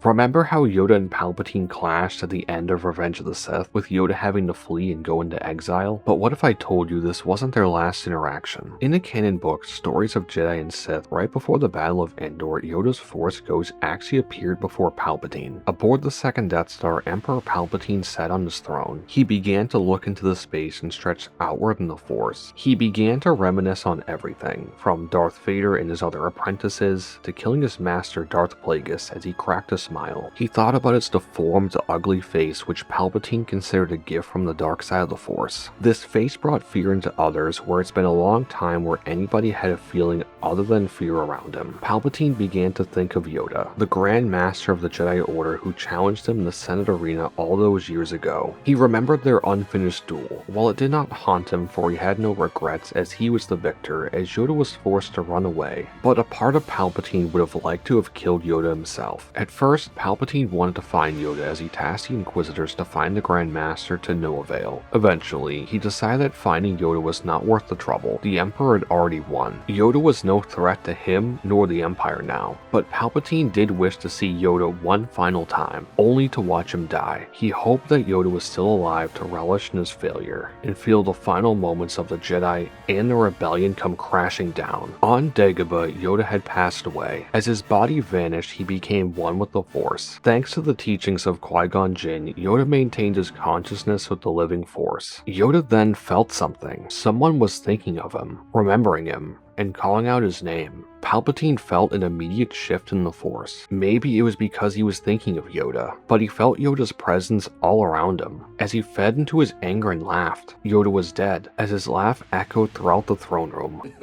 Remember how Yoda and Palpatine clashed at the end of Revenge of the Sith, with Yoda having to flee and go into exile? But what if I told you this wasn't their last interaction? In the canon books, Stories of Jedi and Sith, right before the Battle of Endor, Yoda's Force Ghost actually appeared before Palpatine. Aboard the second Death Star, Emperor Palpatine sat on his throne. He began to look into the space and stretch outward in the Force. He began to reminisce on everything, from Darth Vader and his other apprentices, to killing his master Darth Plagueis as he cracked a smile. He thought about its deformed, ugly face, which Palpatine considered a gift from the dark side of the Force. This face brought fear into others, where it's been a long time where anybody had a feeling other than fear around him. Palpatine began to think of Yoda, the Grand Master of the Jedi Order who challenged him in the Senate arena all those years ago. He remembered their unfinished duel. While it did not haunt him, for he had no regrets as he was the victor, as Yoda was forced to run away. But a part of Palpatine would have liked to have killed Yoda himself. At first, Palpatine wanted to find Yoda as he tasked the Inquisitors to find the Grand Master to no avail. Eventually, he decided that finding Yoda was not worth the trouble. The Emperor had already won. Yoda was no threat to him nor the Empire now. But Palpatine did wish to see Yoda one final time, only to watch him die. He hoped that Yoda was still alive to relish in his failure, and feel the final moments of the Jedi and the rebellion come crashing down. On Dagobah, Yoda had passed away. As his body vanished, he became one with the Force. Thanks to the teachings of Qui-Gon Jinn, Yoda maintained his consciousness with the living Force. Yoda then felt something. Someone was thinking of him, remembering him, and calling out his name. Palpatine felt an immediate shift in the Force. Maybe it was because he was thinking of Yoda, but he felt Yoda's presence all around him. As he fed into his anger and laughed, Yoda was dead, as his laugh echoed throughout the throne room.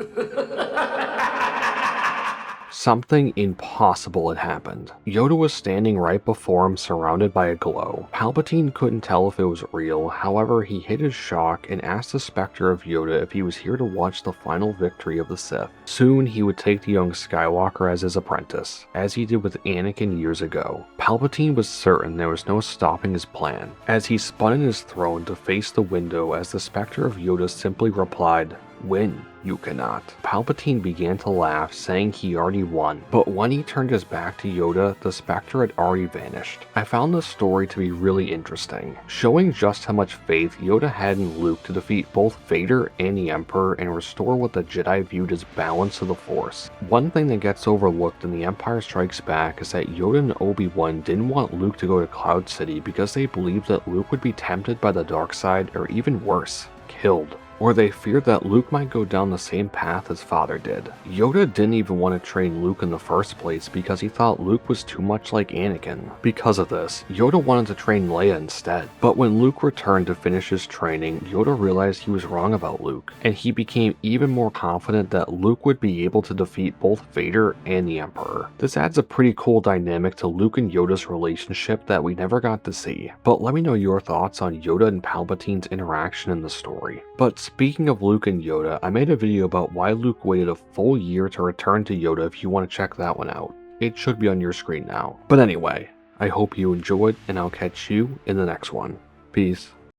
Something impossible had happened. Yoda was standing right before him, surrounded by a glow. Palpatine couldn't tell if it was real, however he hid his shock and asked the specter of Yoda if he was here to watch the final victory of the Sith. Soon he would take the young Skywalker as his apprentice, as he did with Anakin years ago. Palpatine was certain there was no stopping his plan, as he spun in his throne to face the window as the specter of Yoda simply replied, "Win. You cannot." Palpatine began to laugh, saying he already won, but when he turned his back to Yoda, the specter had already vanished. I found this story to be really interesting, showing just how much faith Yoda had in Luke to defeat both Vader and the Emperor and restore what the Jedi viewed as balance of the Force. One thing that gets overlooked in The Empire Strikes Back is that Yoda and Obi-Wan didn't want Luke to go to Cloud City because they believed that Luke would be tempted by the dark side, or even worse, killed. Or they feared that Luke might go down the same path his father did. Yoda didn't even want to train Luke in the first place because he thought Luke was too much like Anakin. Because of this, Yoda wanted to train Leia instead. But when Luke returned to finish his training, Yoda realized he was wrong about Luke, and he became even more confident that Luke would be able to defeat both Vader and the Emperor. This adds a pretty cool dynamic to Luke and Yoda's relationship that we never got to see. But let me know your thoughts on Yoda and Palpatine's interaction in the story. But speaking of Luke and Yoda, I made a video about why Luke waited a full year to return to Yoda if you want to check that one out. It should be on your screen now. But anyway, I hope you enjoyed, and I'll catch you in the next one. Peace.